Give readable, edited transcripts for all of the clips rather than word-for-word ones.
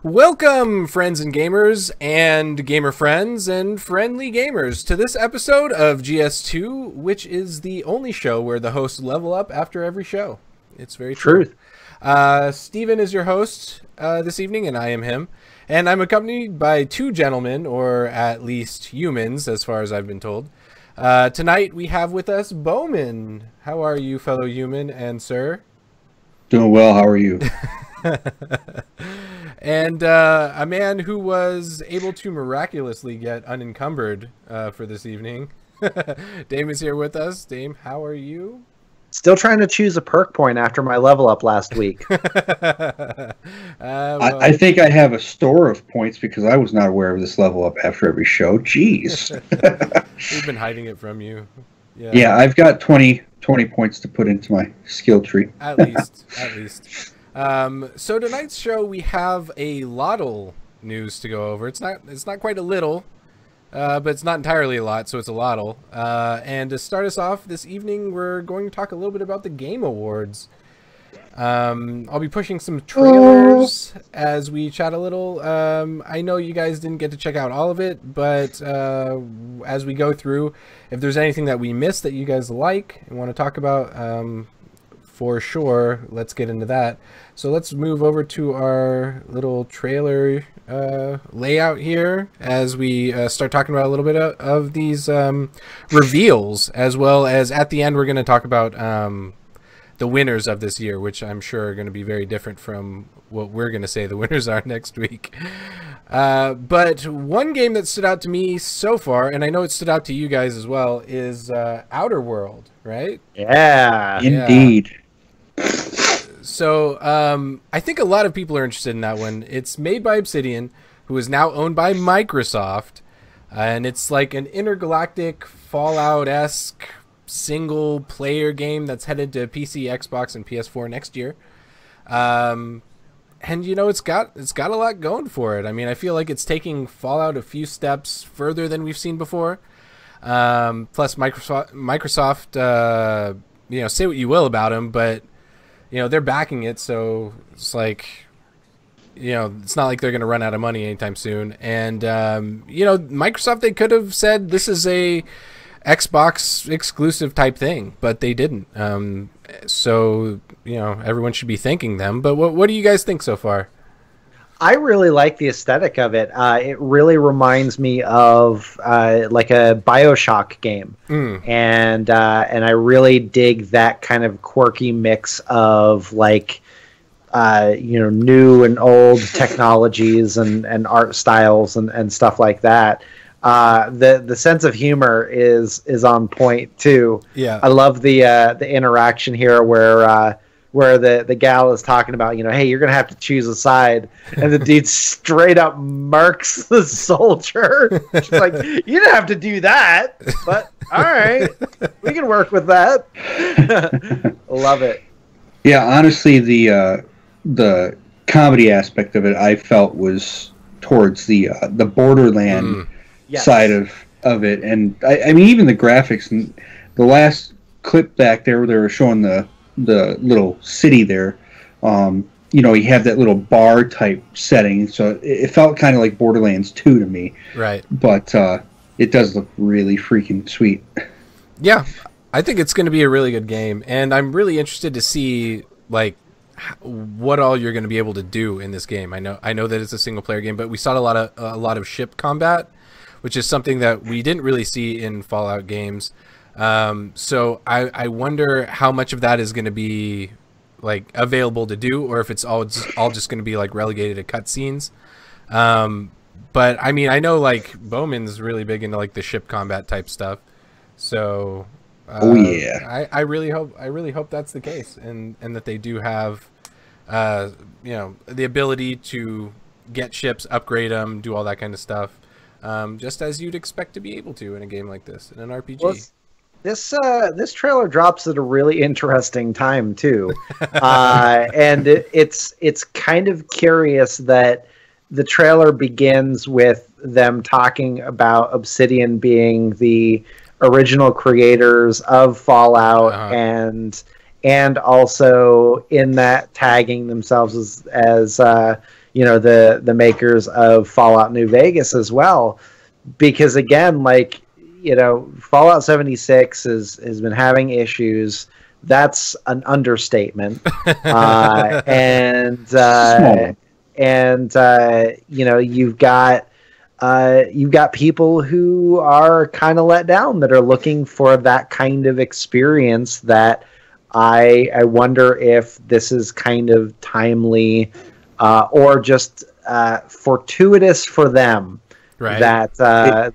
Welcome, friends and gamers, and gamer friends, and friendly gamers, to this episode of GS2, which is the only show where the hosts level up after every show. It's very true. Steven is your host this evening, and I am him. And I'm accompanied by two gentlemen, or at least humans, as far as I've been told. Tonight we have with us Bowman. How are you, fellow human and sir? Doing well. How are you? And a man who was able to miraculously get unencumbered for this evening. Dame is here with us. Dame, how are you? Still trying to choose a perk point after my level up last week. I think I have a store of points because I was not aware of this level up after every show. Jeez. We've been hiding it from you. Yeah, I've got 20 points to put into my skill tree. At least. So tonight's show we have a lotl news to go over. It's not quite a little, but it's not entirely a lot, so it's a lotl. And to start us off this evening, we're going to talk a little bit about the Game Awards. I'll be pushing some trailers as we chat a little. I know you guys didn't get to check out all of it, but as we go through, if there's anything that we missed that you guys like and want to talk about, for sure, let's get into that. So let's move over to our little trailer layout here as we start talking about a little bit of these reveals, as well as at the end we're going to talk about the winners of this year, which I'm sure are going to be very different from what we're going to say the winners are next week. But one game that stood out to me so far, and I know it stood out to you guys as well, is Outer World, right? Yeah. Indeed. So I think a lot of people are interested in that one. It's made by Obsidian, who is now owned by Microsoft, and it's like an intergalactic Fallout-esque single-player game that's headed to PC, Xbox, and PS4 next year. And you know, it's got a lot going for it. I mean, I feel like it's taking Fallout a few steps further than we've seen before. Plus, Microsoft, you know, say what you will about them, but you know, they're backing it, so it's like, you know, it's not like they're going to run out of money anytime soon. And, you know, Microsoft, they could have said this is a Xbox exclusive type thing, but they didn't. So, you know, everyone should be thanking them. But what do you guys think so far? I really like the aesthetic of it. It really reminds me of like a BioShock game, and I really dig that kind of quirky mix of like you know, new and old technologies and art styles and stuff like that. The sense of humor is on point too. Yeah, I love the interaction here where the gal is talking about, you know, hey, you're going to have to choose a side. And the dude straight up murks the soldier. She's like, you didn't have to do that, but all right, we can work with that. Love it. Yeah, honestly, the comedy aspect of it, I felt, was towards the Borderland side of it. And I mean, even the graphics, and the last clip back there where they were showing the little city there, you know, you have that little bar type setting, so it felt kind of like Borderlands 2 to me. Right. But it does look really freaking sweet. Yeah, I think it's going to be a really good game, and I'm really interested to see like what all you're going to be able to do in this game. I know that it's a single player game, but we saw a lot of ship combat, which is something that we didn't really see in Fallout games. So I wonder how much of that is going to be like available to do, or if it's all just going to be like relegated to cutscenes. But I mean, I know like Bowman's really big into like the ship combat type stuff. So oh yeah, I really hope that's the case, and that they do have you know, the ability to get ships, upgrade them, do all that kind of stuff, just as you'd expect to be able to in a game like this, in an RPG. Well, this trailer drops at a really interesting time too, and it's kind of curious that the trailer begins with them talking about Obsidian being the original creators of Fallout, and also in that tagging themselves as the makers of Fallout New Vegas as well, because again, like, Fallout 76 has been having issues. That's an understatement. You've got people who are kind of let down, that are looking for that kind of experience, that I wonder if this is kind of timely, or just fortuitous for them, right, that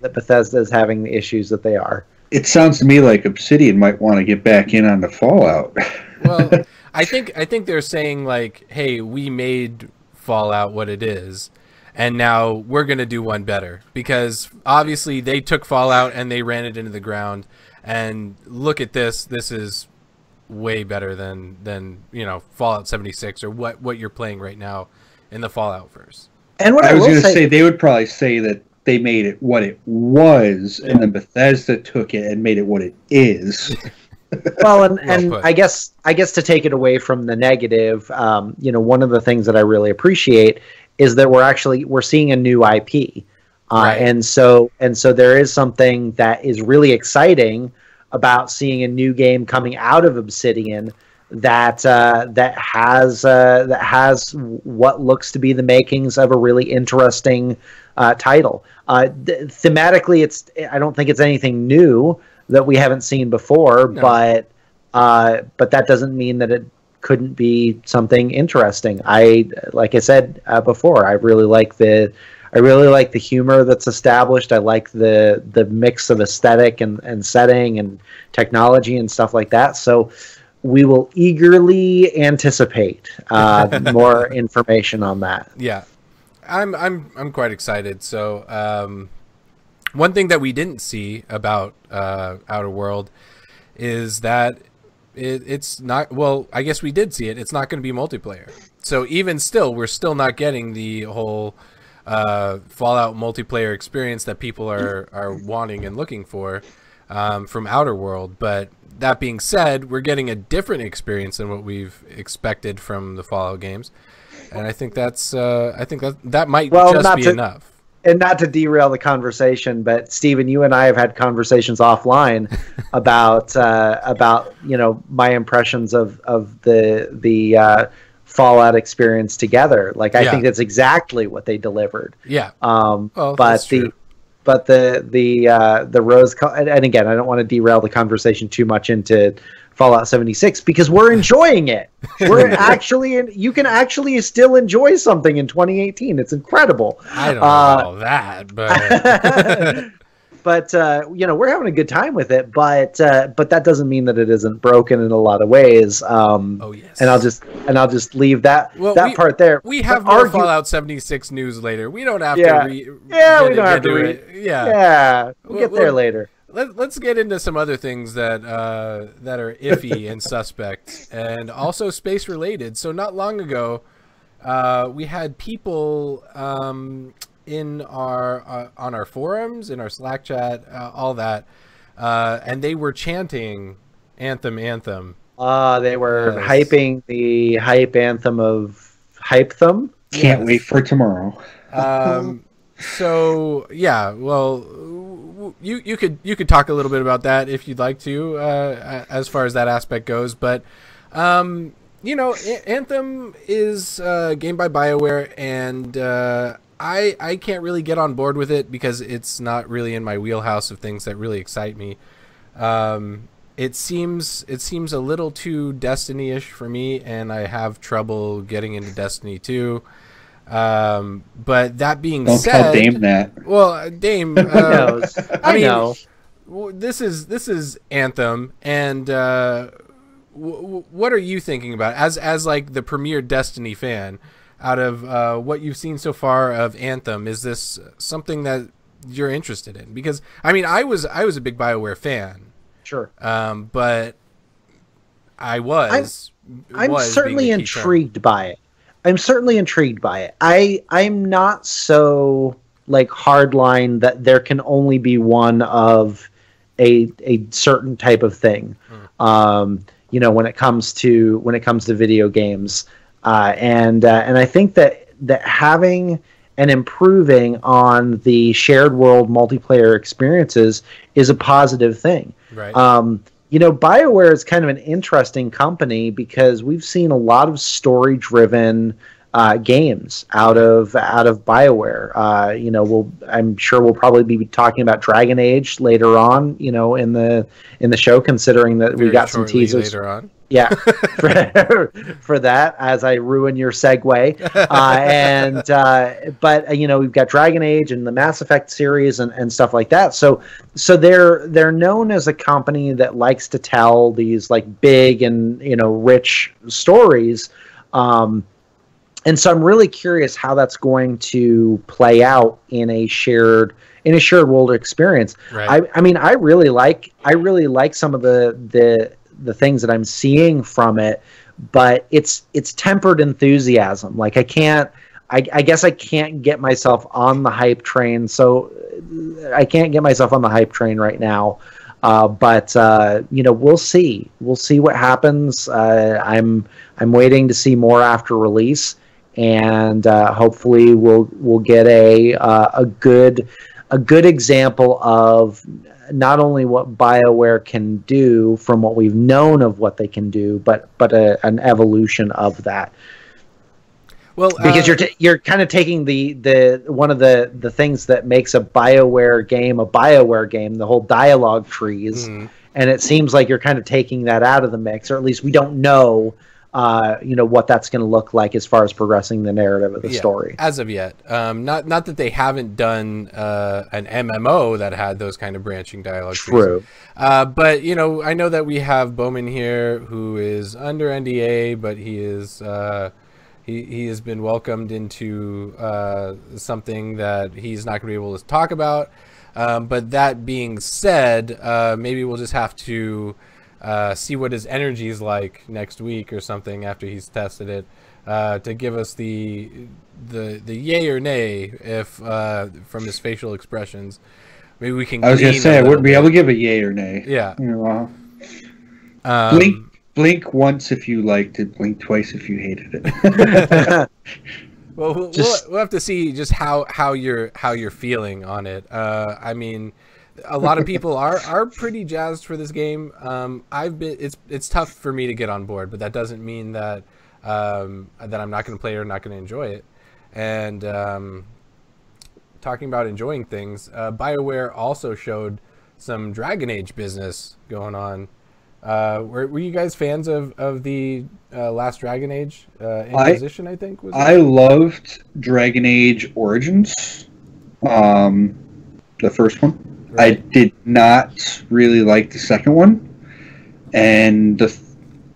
Bethesda is having the issues that they are. It sounds to me like Obsidian might want to get back in on the Fallout. Well, I think they're saying, like, hey, we made Fallout what it is, and now we're going to do one better, because obviously they took Fallout and they ran it into the ground, and look at this. This is way better than Fallout 76 or what you're playing right now in the Fallout verse. And what I was going to say, they would probably say that they made it what it was, and then Bethesda took it and made it what it is. Well, and I guess to take it away from the negative, one of the things that I really appreciate is that we're seeing a new IP, right. and so there is something that is really exciting about seeing a new game coming out of Obsidian that has what looks to be the makings of a really interesting title. Thematically, I don't think it's anything new that we haven't seen before, no. But that doesn't mean that it couldn't be something interesting. Like I said before, I really like the humor that's established. I like the mix of aesthetic and setting and technology and stuff like that. So we will eagerly anticipate more information on that. Yeah, I'm quite excited. So one thing that we didn't see about Outer World is that it's not, well, I guess we did see it. It's not going to be multiplayer. So even still, we're still not getting the whole Fallout multiplayer experience that people are wanting and looking for from Outer World. But that being said, we're getting a different experience than what we've expected from the Fallout games, and I think that might just be enough. And not to derail the conversation, but Steven, you and I have had conversations offline about my impressions of the Fallout experience together. Like, I think that's exactly what they delivered. Yeah. But the rose, and again, I don't want to derail the conversation too much into Fallout 76, because we're enjoying it. You can actually still enjoy something in 2018. It's incredible. I don't know that, but but we're having a good time with it. But that doesn't mean that it isn't broken in a lot of ways. Oh yes. And I'll just leave that part there. We have more Fallout 76 news later. We don't have to. We don't have to read. Yeah. We'll get there later. Let's get into some other things that are iffy and suspect, and also space related. So not long ago, we had people in on our forums, in our Slack chat, all that, and they were chanting Anthem. They were hyping the hype anthem of Hypetham. Can't wait for tomorrow. So yeah, well, you could talk a little bit about that if you'd like to, as far as that aspect goes. But Anthem is a game by BioWare, and I can't really get on board with it because it's not really in my wheelhouse of things that really excite me. It seems a little too Destiny-ish for me, and I have trouble getting into Destiny 2. But that being said, don't tell Dame that. Well, Dame, knows. I know. This is Anthem, and what are you thinking about as like the premier Destiny fan? Out of what you've seen so far of Anthem, is this something that you're interested in? Because I mean, I was a big BioWare fan. Sure. But I'm certainly intrigued by it. I'm not so like hardline that there can only be one of a certain type of thing. When it comes to video games, and I think that that having and improving on the shared world multiplayer experiences is a positive thing. Right. BioWare is kind of an interesting company because we've seen a lot of story-driven games out of BioWare. I'm sure we'll probably be talking about Dragon Age later on. In the show, considering that we got some teasers later on. Yeah, for that, as I ruin your segue. But we've got Dragon Age and the Mass Effect series and stuff like that. So they're known as a company that likes to tell these like big and rich stories. And so I'm really curious how that's going to play out in a shared world experience. Right. I really like some of the things that I'm seeing from it, but it's tempered enthusiasm. Like I guess I can't get myself on the hype train. So I can't get myself on the hype train right now. But we'll see. We'll see what happens. I'm waiting to see more after release, and hopefully we'll get a good example of not only what BioWare can do from what we've known of what they can do, but an evolution of that. Well, because you're kind of taking the one of the things that makes a BioWare game, the whole dialogue trees, and it seems like you're kind of taking that out of the mix, or at least we don't know what that's going to look like as far as progressing the narrative of the story. As of yet. Not that they haven't done an MMO that had those kind of branching dialogue trees. But, I know that we have Bowman here who is under NDA, but he is he has been welcomed into something that he's not going to be able to talk about. But that being said, maybe we'll just have to see what his energy is like next week or something after he's tested it, to give us the yay or nay if from his facial expressions. Maybe we can. I was gonna say I wouldn't be able to give a yay or nay. Yeah. Blink once if you liked it. Blink twice if you hated it. Well, we'll have to see just how you're feeling on it. I mean, a lot of people are pretty jazzed for this game. It's tough for me to get on board, but that doesn't mean that I'm not going to play or not going to enjoy it. And talking about enjoying things, BioWare also showed some Dragon Age business going on. Were you guys fans of the last Dragon Age Inquisition? I think was it? I loved Dragon Age Origins, the first one. Right. I did not really like the second one, and the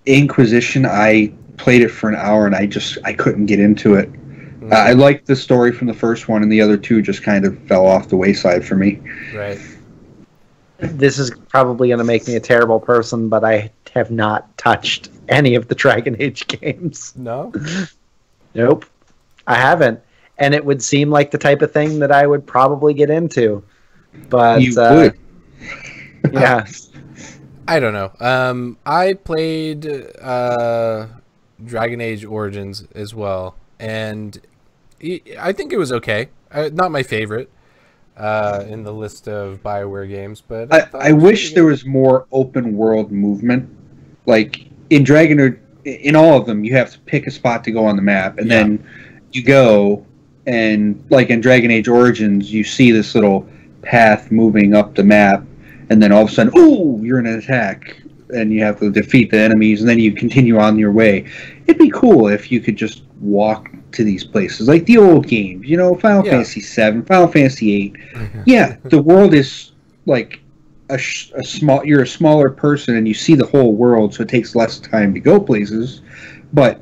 Inquisition, I played it for an hour and I couldn't get into it. I liked the story from the first one, and the other two just kind of fell off the wayside for me. Right. This is probably going to make me a terrible person, but I have not touched any of the Dragon Age games. No? Nope. I haven't. And it would seem like the type of thing that I would probably get into. But you would. Yeah. I don't know. I played Dragon Age Origins as well, and I think it was okay. Not my favorite in the list of BioWare games, but I wish there was more open world movement. Like in in all of them, you have to pick a spot to go on the map, and then you go, and like in Dragon Age Origins, you see this little path moving up the map, and then all of a sudden, ooh, you're in an attack, and you have to defeat the enemies, and then you continue on your way. It'd be cool if you could just walk to these places, like the old games, Final Fantasy VII, Final Fantasy VIII. Yeah, the world is like you're a smaller person, and you see the whole world, so it takes less time to go places. But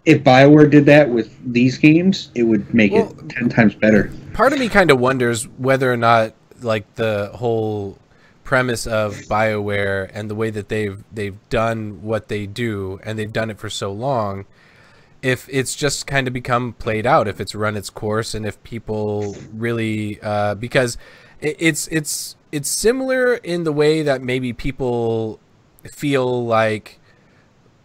if BioWare did that with these games, it would make it 10 times better. Part of me kind of wonders whether or not, like, the whole premise of BioWare and the way that they've done what they do, and they've done it for so long, if it's just kind of become played out, if it's run its course, and if people really because it's similar in the way that maybe people feel like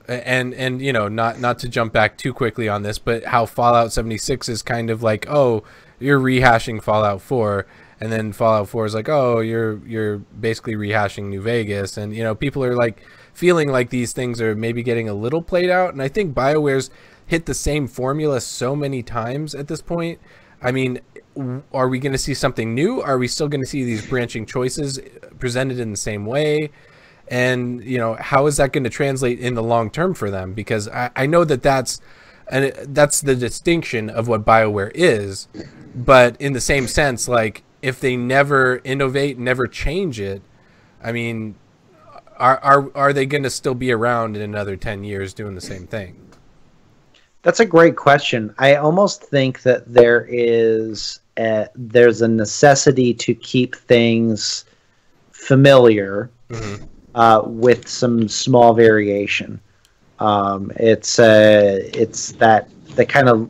and you know, not to jump back too quickly on this, but how Fallout 76 is kind of like, oh, you're rehashing Fallout 4, and then Fallout 4 is like, oh, you're basically rehashing New Vegas, and you know, people are like feeling like these things are maybe getting a little played out, and I think BioWare's hit the same formula so many times at this point. I mean, are we going to see something new? Are we still going to see these branching choices presented in the same way? And, you know, how is that going to translate in the long term for them? Because I know that that's the distinction of what BioWare is. But in the same sense, like, if they never innovate, never change it, I mean, are they going to still be around in another 10 years doing the same thing? That's a great question. I almost think that there's a necessity to keep things familiar, with some small variation. It's that the kind of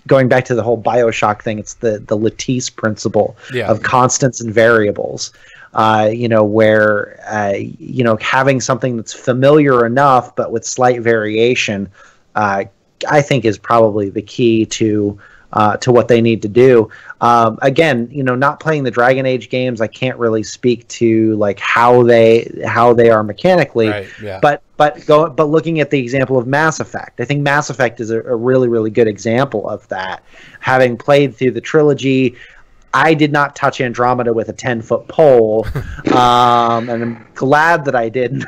going back to the whole BioShock thing. It's the lattice principle of constants and variables. You know, where you know, having something that's familiar enough but with slight variation, I think is probably the key to what they need to do. Again, you know, not playing the Dragon Age games, I can't really speak to like how they are mechanically. Right, yeah. But looking at the example of Mass Effect, I think Mass Effect is a really, really good example of that. Having played through the trilogy, I did not touch Andromeda with a 10-foot pole, and I'm glad that I didn't.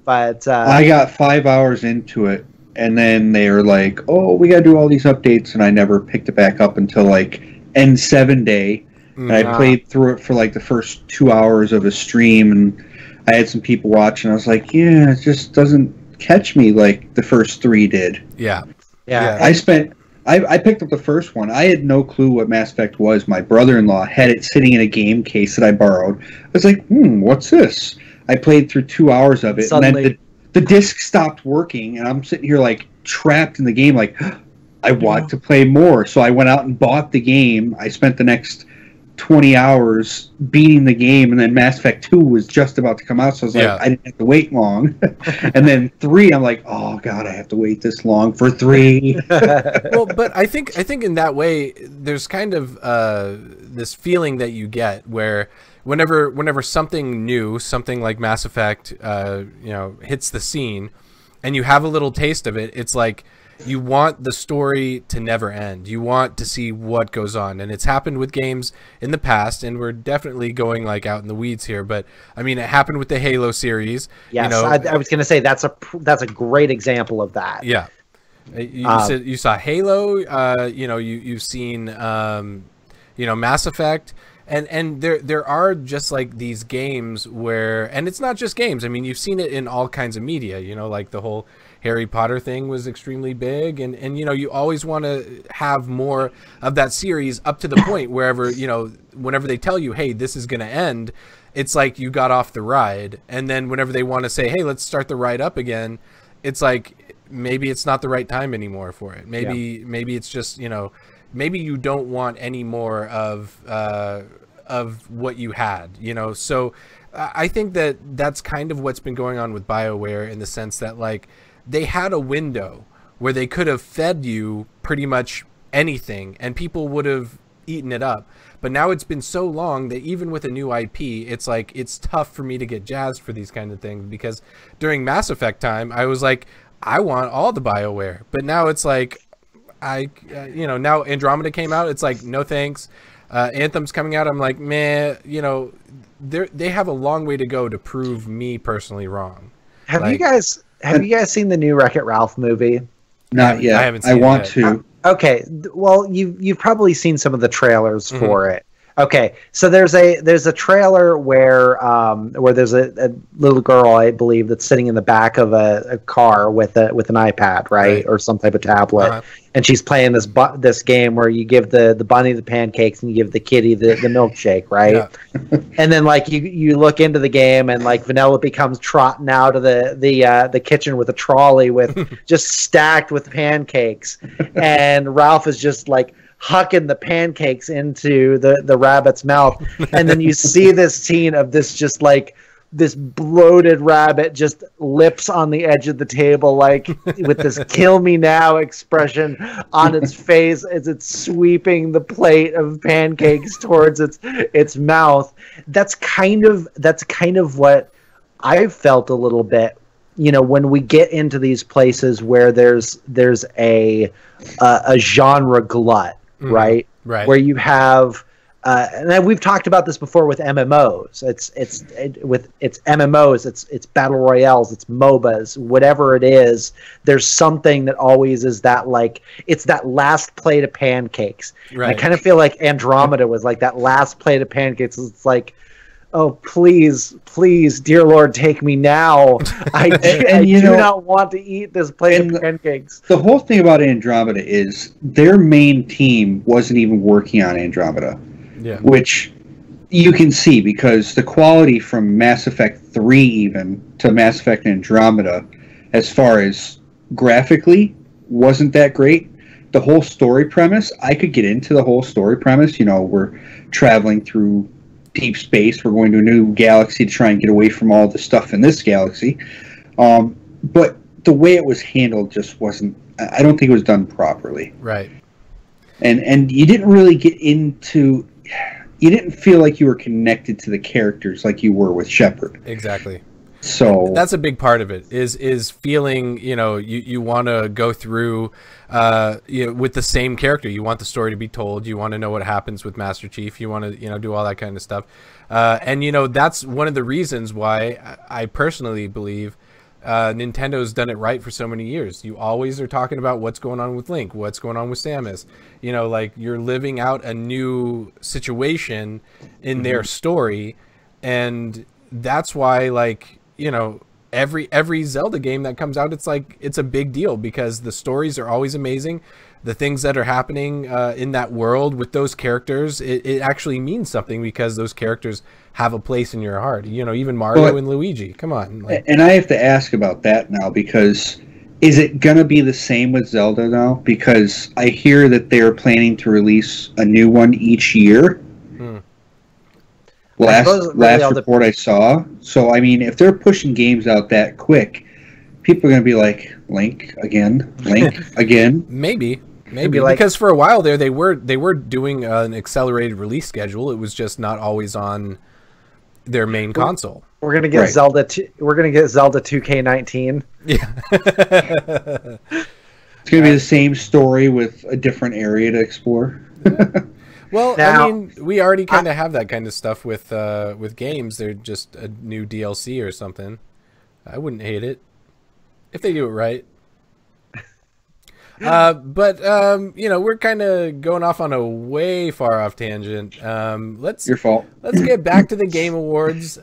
But I got 5 hours into it, and then they were like, "Oh, we got to do all these updates," and I never picked it back up until like N7 day. And I played through it for like the first 2 hours of a stream, and I had some people watching. I was like, "Yeah, it just doesn't catch me like the first 3 did." Yeah. I picked up the first one. I had no clue what Mass Effect was. My brother-in-law had it sitting in a game case that I borrowed. I was like, what's this? I played through 2 hours of it, and then the disc stopped working, and I'm sitting here like trapped in the game, like, I want to play more. So I went out and bought the game. I spent the next 20 hours beating the game, and then Mass Effect 2 was just about to come out, so I was like, I didn't have to wait long. And then 3, I'm like, oh god, I have to wait this long for 3. Well, but I think in that way, there's kind of this feeling that you get where whenever something new, something like Mass Effect, you know, hits the scene, and you have a little taste of it, it's like you want the story to never end. You want to see what goes on, and it's happened with games in the past, and we're definitely going like out in the weeds here. But I mean, it happened with the Halo series. Yes, you know, I was going to say that's a great example of that. Yeah, you saw Halo. You know, you've seen you know, Mass Effect. And there are just like these games where, and it's not just games. I mean, you've seen it in all kinds of media, you know, like the whole Harry Potter thing was extremely big. And you know, you always want to have more of that series up to the point wherever, you know, whenever they tell you, hey, this is going to end, it's like you got off the ride. And then whenever they want to say, hey, let's start the ride up again, it's like, maybe it's not the right time anymore for it. Maybe it's just, you know, maybe you don't want any more of what you had, you know? So I think that that's kind of what's been going on with BioWare, in the sense that like they had a window where they could have fed you pretty much anything and people would have eaten it up. But now it's been so long that even with a new IP, it's like, it's tough for me to get jazzed for these kind of things, because during Mass Effect time, I was like, I want all the BioWare. But now it's like, you know, now Andromeda came out, it's like, no thanks. Anthem's coming out, I'm like, meh, you know, they have a long way to go to prove me personally wrong. Have you guys seen the new WreckIt Ralph movie? Not yet. I haven't seen I it want yet. to. Okay, well, you've probably seen some of the trailers for it. Okay, so there's a trailer where there's a little girl, I believe, that's sitting in the back of a car with an iPad, right, or some type of tablet, and she's playing this game where you give the bunny the pancakes and you give the kitty the milkshake, right? Yeah. And then like you look into the game and like Vanellope comes trotting out of the kitchen with a trolley with just stacked with pancakes, and Ralph is just like hucking the pancakes into the rabbit's mouth, and then you see this scene of this just like this bloated rabbit just lips on the edge of the table, like with this "kill me now" expression on its face as it's sweeping the plate of pancakes towards its mouth. That's kind of what I've felt a little bit, when we get into these places where there's a genre glut, right? Right. Where you have, and we've talked about this before with MMOs. It's MMOs, it's battle royales, it's MOBAs, whatever it is. There's something that always is that, like, it's that last plate of pancakes. Right. I kind of feel like Andromeda was like that last plate of pancakes. It's like, oh, please, dear Lord, take me now. I do not want to eat this plate of pancakes. The whole thing about Andromeda is their main team wasn't even working on Andromeda. Yeah. Which you can see because the quality from Mass Effect 3 even to Mass Effect Andromeda, as far as graphically, wasn't that great. The whole story premise, I could get into the whole story premise. We're traveling through deep space. We're going to a new galaxy to try and get away from all the stuff in this galaxy. But the way it was handled just wasn't... I don't think it was done properly. Right. And you didn't really get into... You didn't feel like you were connected to the characters like you were with Shepard. Exactly. So that's a big part of it is feeling, you want to go through with the same character. You want the story to be told. You want to know what happens with Master Chief. You want to, do all that kind of stuff. And, that's one of the reasons why I personally believe Nintendo's done it right for so many years. You always are talking about what's going on with Link, what's going on with Samus. Like you're living out a new situation in their story. And that's why, like, every Zelda game that comes out, it's a big deal because the stories are always amazing. The things that are happening in that world with those characters, it actually means something because those characters have a place in your heart. Even Mario and Luigi. Come on. And I have to ask about that now because is it going to be the same with Zelda now? Because I hear that they're planning to release a new one each year. Last report I saw. So, I mean, if they're pushing games out that quick, people are going to be like, Link again. Maybe because for a while there they were doing an accelerated release schedule. It was just not always on their main console. We're going to get Zelda. We're going to get Zelda 2K19. Yeah. It's going to be the same story with a different area to explore. Well, now, I mean, we already kind of have that kind of stuff with games. They're just a new DLC or something. I wouldn't hate it if they do it right. But we're kind of going off on a way far off tangent. Your fault. Let's get back to the Game Awards.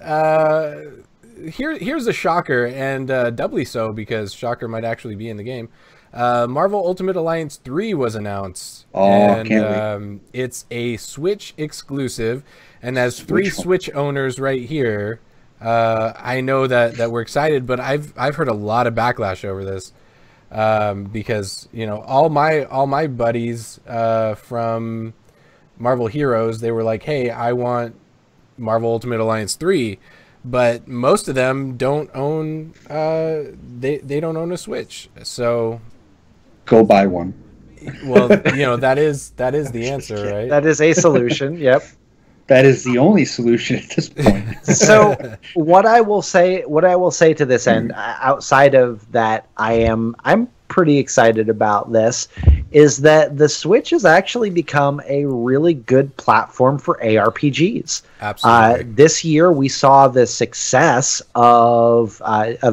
Here's a shocker, and doubly so because shocker might actually be in the game. Marvel Ultimate Alliance 3 was announced. Oh, can't wait. It's a Switch exclusive, and as three Switch owners right here, I know that we're excited, but I've heard a lot of backlash over this because all my buddies from Marvel Heroes, they were like, hey, I want Marvel Ultimate Alliance 3. But most of them don't own they don't own a Switch, so go buy one. Well, that is the answer, right? That is a solution. Yep. That is the only solution at this point. So what I will say to this end, outside of that, I'm pretty excited about this, is that the Switch has actually become a really good platform for ARPGs. Absolutely. This year we saw the success of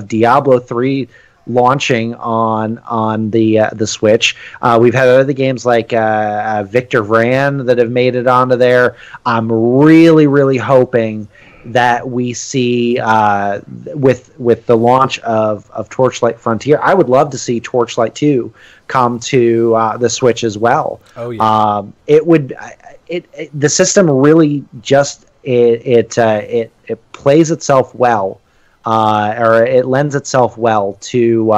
Diablo 3 launching on the Switch. We've had other games like Victor Vran that have made it onto there. I'm really, really hoping that we see with the launch of Torchlight Frontier. I would love to see Torchlight 2 come to the Switch as well. Oh yeah. The system really just it plays itself well. Or it lends itself well to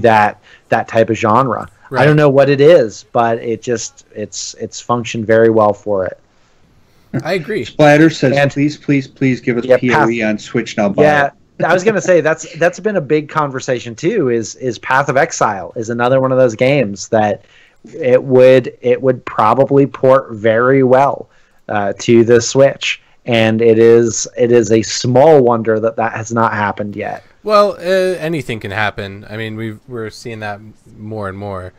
that type of genre. Right. I don't know what it is, but it's functioned very well for it. I agree. Splatter says, please, please, please give us PoE on Switch now. Yeah, I was gonna say that's been a big conversation too. Is Path of Exile is another one of those games that it would probably port very well to the Switch, and it is a small wonder that has not happened yet. Well, anything can happen. I mean, we're seeing that more and more.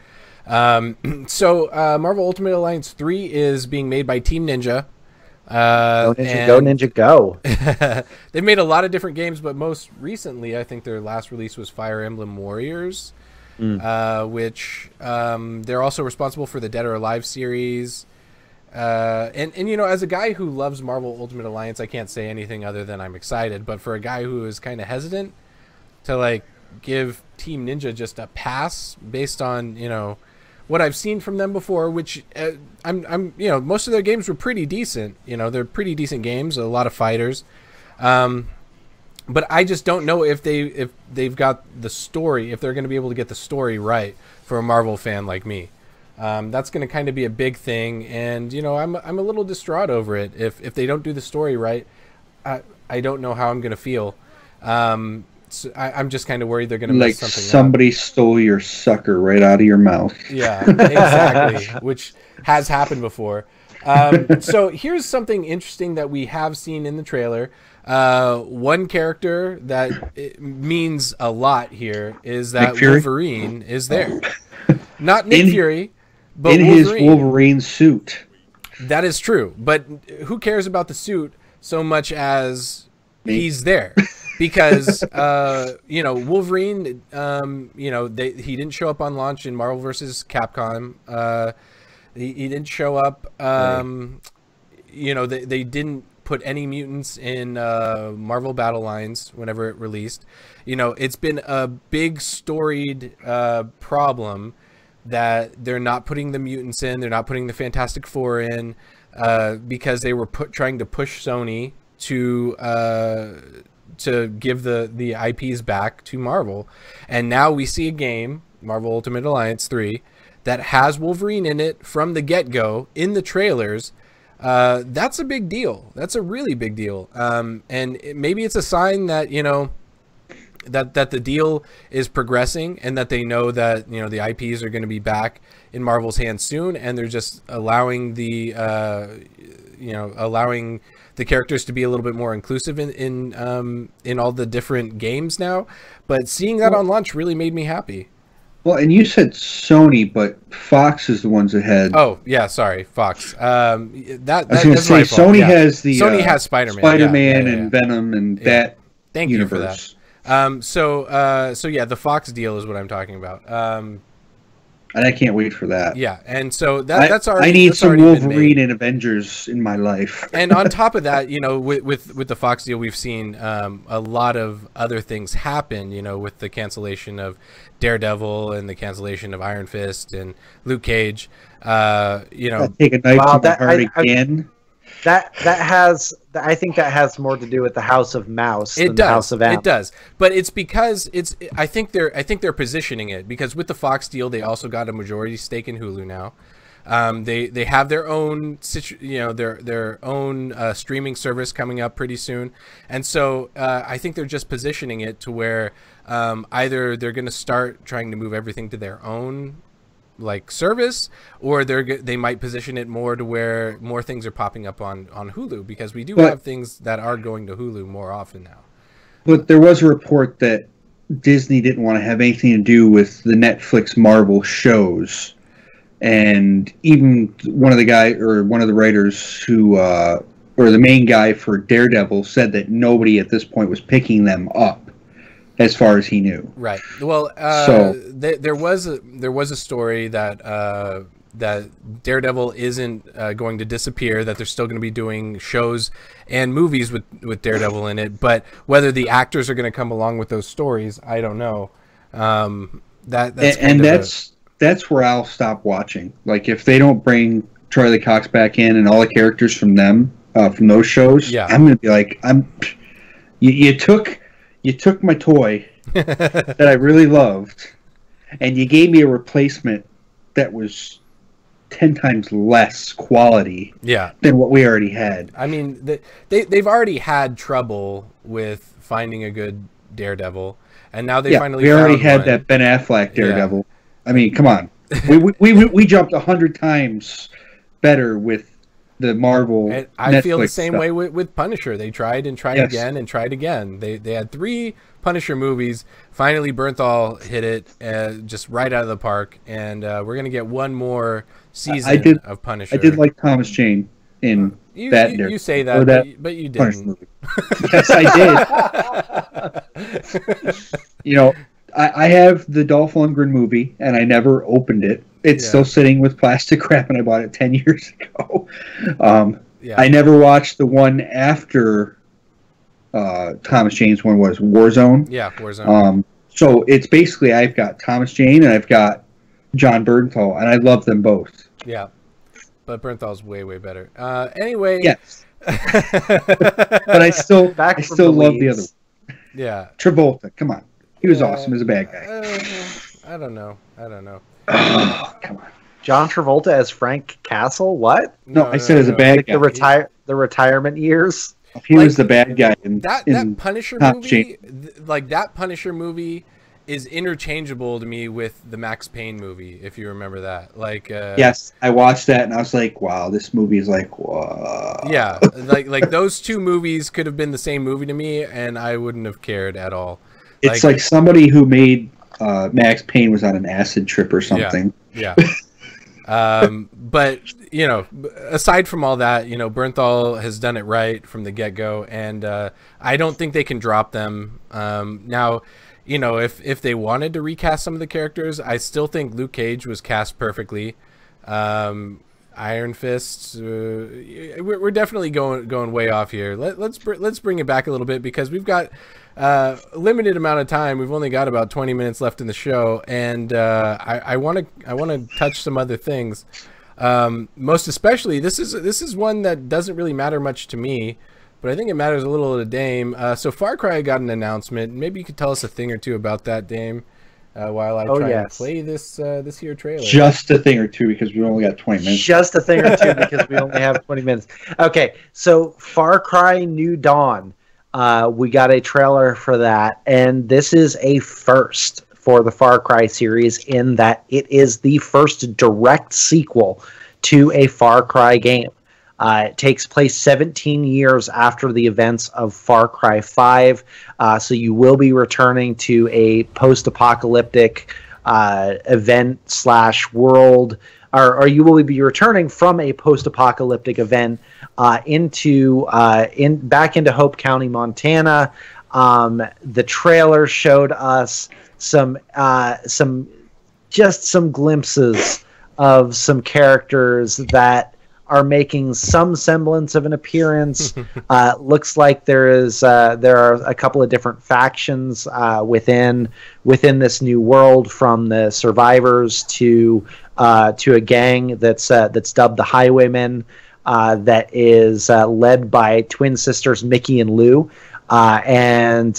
So Marvel Ultimate Alliance 3 is being made by Team Ninja. Go Ninja, go. They've made a lot of different games, but most recently, I think their last release was Fire Emblem Warriors, which they're also responsible for the Dead or Alive series. And you know, as a guy who loves Marvel Ultimate Alliance, I can't say anything other than I'm excited. But for a guy who is kind of hesitant to like give Team Ninja just a pass based on, you know, what I've seen from them before, which I'm you know, most of their games were pretty decent. You know, they're pretty decent games, a lot of fighters. But I just don't know if they've got the story, if they're going to be able to get the story right for a Marvel fan like me. That's going to kind of be a big thing, and you know, I'm a little distraught over it. If they don't do the story right, I don't know how I'm going to feel. So I'm just kind of worried they're going to mess something up. Somebody stole your sucker right out of your mouth. Yeah, exactly, which has happened before. So here's something interesting that we have seen in the trailer. One character that means a lot here is that Wolverine is there. Not Nick Fury, but in Wolverine. His Wolverine suit. That is true, but who cares about the suit so much as he's there? Because you know, Wolverine, you know, he didn't show up on launch in Marvel vs. Capcom. He didn't show up. You know, they didn't put any mutants in Marvel Battle Lines whenever it released. You know, it's been a big storied problem that they're not putting the mutants in. They're not putting the Fantastic Four in because they were trying to push Sony to give the IPs back to Marvel. And now we see a game, Marvel Ultimate Alliance 3, that has Wolverine in it from the get-go in the trailers. That's a big deal. That's a really big deal. And maybe it's a sign that, you know, that the deal is progressing and that they know that, you know, the IPs are going to be back in Marvel's hands soon, and they're just allowing the allowing the characters to be a little bit more inclusive in all the different games now. But seeing that on launch really made me happy. Well, and you said Sony, but Fox is the ones that had. Oh yeah, sorry, Fox. I was going to say Sony has the Sony has Spider-Man and Venom and that. Thank universe. You for that. So yeah, the Fox deal is what I'm talking about. And I can't wait for that. Yeah, and so that's already. I need some Wolverine and Avengers in my life. And on top of that, you know, with the Fox deal, we've seen a lot of other things happen. You know, with the cancellation of Daredevil and the cancellation of Iron Fist and Luke Cage. You know, take a knife to the heart again. I think that has more to do with the House of Mouse than the House of Anthem. It does, but it's because I think they're positioning it because with the Fox deal, they also got a majority stake in Hulu now. They have their own their own streaming service coming up pretty soon, and so I think they're just positioning it to where either they're going to start trying to move everything to their own like service, or they might position it more to where more things are popping up on Hulu, because we do have things that are going to Hulu more often now. But there was a report that Disney didn't want to have anything to do with the Netflix Marvel shows, and even one of the writers who or the main guy for Daredevil said that nobody at this point was picking them up as far as he knew. Right. Well, there was a story that that Daredevil isn't going to disappear, that they're still going to be doing shows and movies with Daredevil in it, but whether the actors are going to come along with those stories, I don't know. That's where I'll stop watching. Like, if they don't bring Charlie Cox back in and all the characters from them from those shows, I'm going to be like, You took my toy that I really loved, and you gave me a replacement that was 10 times less quality than what we already had. I mean, they've already had trouble with finding a good Daredevil, and now they finally we already found had one. that Ben Affleck Daredevil. I mean, come on. we jumped 100 times better with the Marvel. And I Netflix feel the same stuff. way with Punisher. They tried and tried again and tried again. They had 3 Punisher movies. Finally, Bernthal hit it just right out of the park, and we're gonna get one more season of Punisher. I did like Thomas Jane in that. You say that, but you didn't. Yes, I did. I have the Dolph Lundgren movie, and I never opened it. It's still sitting with plastic wrap, and I bought it 10 years ago. I never watched the one after Thomas Jane's one was Warzone. Yeah, Warzone. So it's basically I've got Thomas Jane and I've got John Bernthal, and I love them both. Yeah, but Bernthal's way better. Anyway. Yes. But I still love the other one. Yeah. Travolta, come on. He was awesome as a bad guy. I don't know. Oh, come on. John Travolta as Frank Castle? What? No, I said as a bad guy. The retirement years? He was the bad guy in that Punisher movie. That Punisher movie is interchangeable to me with the Max Payne movie, if you remember that. Yes, I watched that and I was like, wow, this movie is like, whoa. Yeah, like those 2 movies could have been the same movie to me, and I wouldn't have cared at all. It's like somebody who made Max Payne was on an acid trip or something. Yeah. But aside from all that, Bernthal has done it right from the get-go, and I don't think they can drop them. Now, if they wanted to recast some of the characters, I still think Luke Cage was cast perfectly. Iron Fist, we're definitely going way off here. Let's bring it back a little bit, because we've got a limited amount of time. We've only got about 20 minutes left in the show, and I want to touch some other things. Most especially, this is one that doesn't really matter much to me, but I think it matters a little to Dame. So Far Cry got an announcement. Maybe you could tell us a thing or two about that, Dame, while I try to play this here trailer. Just a thing or two, because we only got 20 minutes. Just a thing or two, because we only have 20 minutes. Okay, so Far Cry New Dawn. We got a trailer for that, and this is a first for the Far Cry series in that it is the first direct sequel to a Far Cry game. It takes place 17 years after the events of Far Cry 5, so you will be returning to a post-apocalyptic event/world, or you will be returning from a post-apocalyptic event back into Hope County, Montana. The trailer showed us some glimpses of some characters that are making some semblance of an appearance. Looks like there are a couple of different factions within this new world, from the survivors to a gang that's dubbed the Highwaymen, that is led by twin sisters Mickey and Lou, and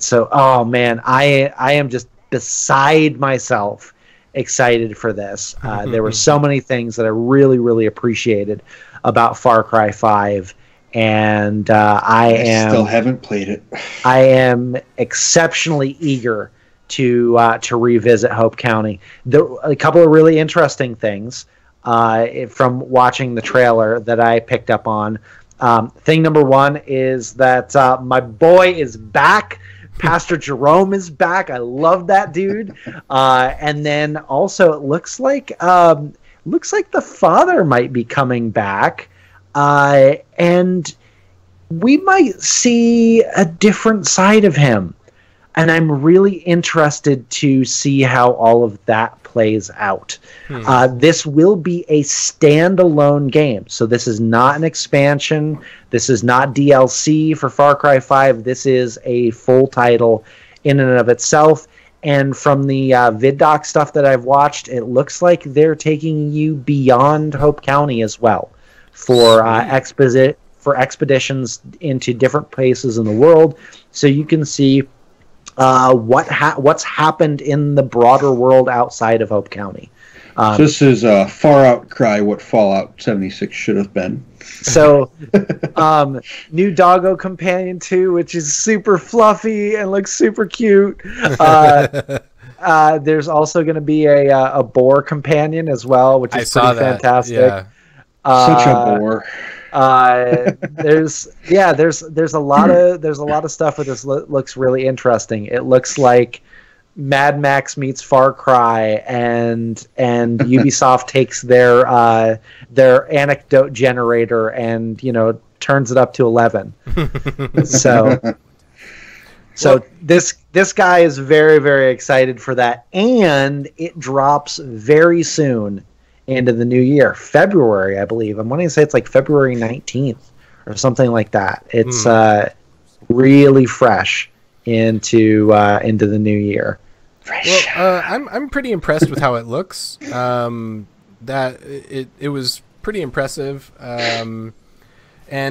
so, oh man, I am just beside myself excited for this. There were so many things that I really appreciated about Far Cry 5, and I still haven't played it. I am exceptionally eager to revisit Hope County. A couple of really interesting things from watching the trailer that I picked up on. Thing number one is that my boy is back. Pastor Jerome is back. I love that dude. And then also it looks like the father might be coming back, and we might see a different side of him. And I'm really interested to see how all of that plays out. This will be a standalone game. So this is not an expansion. This is not DLC for Far Cry 5. This is a full title in and of itself. And from the VidDoc stuff that I've watched, it looks like they're taking you beyond Hope County as well for expeditions into different places in the world, so you can see what's happened in the broader world outside of Hope County. So this is a far outcry what Fallout 76 should have been. So, new Doggo Companion 2, which is super fluffy and looks super cute. There's also going to be a boar companion as well, which is pretty fantastic. Yeah. Such a bore. There's a lot of stuff with this. Looks really interesting. It looks like Mad Max meets Far Cry, and Ubisoft takes their anecdote generator and turns it up to 11. So this guy is very, very excited for that, and it drops very soon into the new year, February, I believe. I'm wanting to say it's like February 19th or something like that. It's really fresh into the new year. Well, I'm pretty impressed with how it looks. That it was pretty impressive. And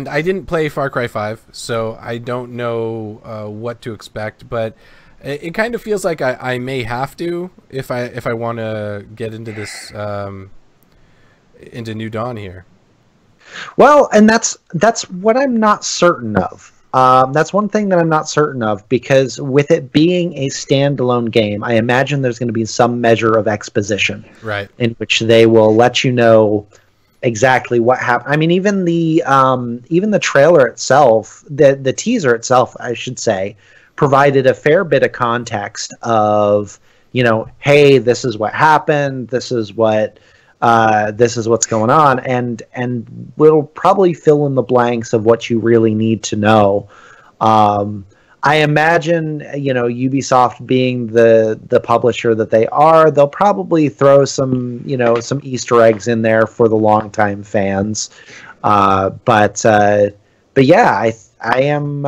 I didn't play Far Cry 5, so I don't know what to expect. But it kind of feels like I may have to if I want to get into this into New Dawn here. Well, and that's what I'm not certain of. That's one thing that I'm not certain of, because with it being a standalone game, I imagine there's going to be some measure of exposition, right, in which they will let you know exactly what happened. I mean, even the trailer itself, the teaser itself, I should say, provided a fair bit of context of, hey, this is what happened, this is what's going on, and we'll probably fill in the blanks of what you really need to know. I imagine, Ubisoft being the publisher that they are, they'll probably throw some Easter eggs in there for the longtime fans. But yeah, I am.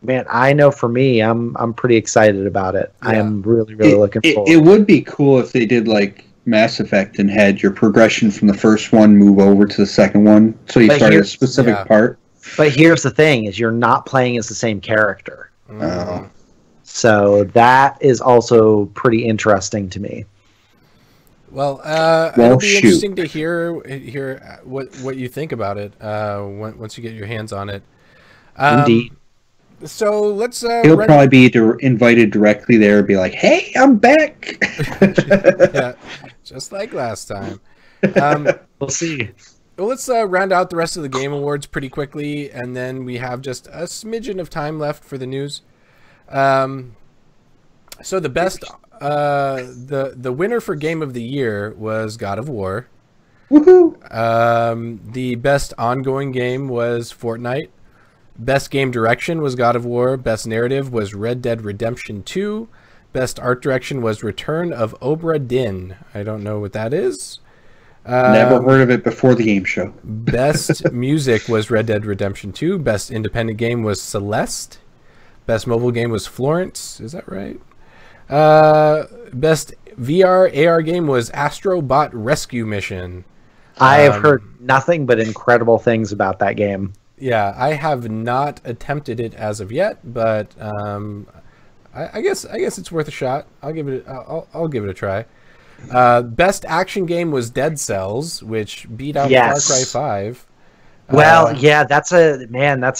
Man, I know for me, I'm pretty excited about it. Yeah. I am really looking forward. It would be cool if they did like Mass Effect and had your progression from the first one move over to the second one, so you start at a specific part. But here's the thing: is you're not playing as the same character. Oh. So that is also pretty interesting to me. Well, it'll be interesting to hear what you think about it once you get your hands on it. Indeed. So let's. He'll probably be invited directly there and be like, "Hey, I'm back." Yeah, just like last time. We'll see. Well, let's round out the rest of the Game Awards pretty quickly, and then we have just a smidgen of time left for the news. So the best, the winner for Game of the Year was God of War. Woohoo! The best ongoing game was Fortnite. Best game direction was God of War. Best narrative was Red Dead Redemption 2. Best art direction was Return of Obra Dinn. I don't know what that is. Never heard of it before the game show. Best music was Red Dead Redemption 2. Best independent game was Celeste. Best mobile game was Florence. Is that right? Best VR AR game was Astro Bot Rescue Mission. I have heard nothing but incredible things about that game. Yeah, I have not attempted it as of yet, but I guess it's worth a shot. I'll give it a try. Best action game was Dead Cells, which beat out Far Cry 5. Well, yeah, that's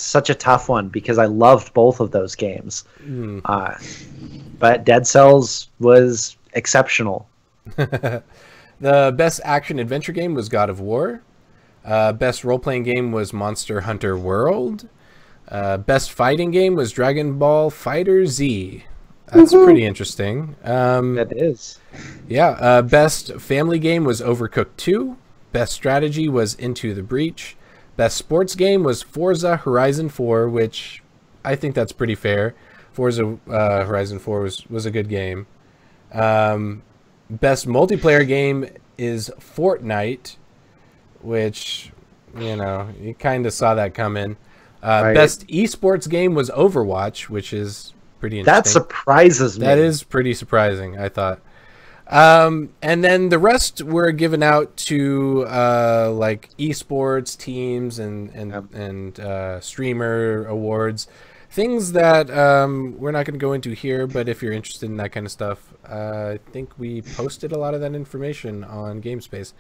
such a tough one because I loved both of those games. But Dead Cells was exceptional. The best action adventure game was God of War. Best role-playing game was Monster Hunter World. Best fighting game was Dragon Ball Fighter Z. That's pretty interesting. That is. Yeah. Best family game was Overcooked 2. Best strategy was Into the Breach. Best sports game was Forza Horizon 4, which I think that's pretty fair. Forza Horizon 4 was a good game. Best multiplayer game is Fortnite, which, you kind of saw that coming. Right. Best esports game was Overwatch, which is pretty interesting. That surprises me. That is pretty surprising, I thought. And then the rest were given out to like esports teams and streamer awards. things that we're not going to go into here, but if you're interested in that kind of stuff, I think we posted a lot of that information on GameSpace.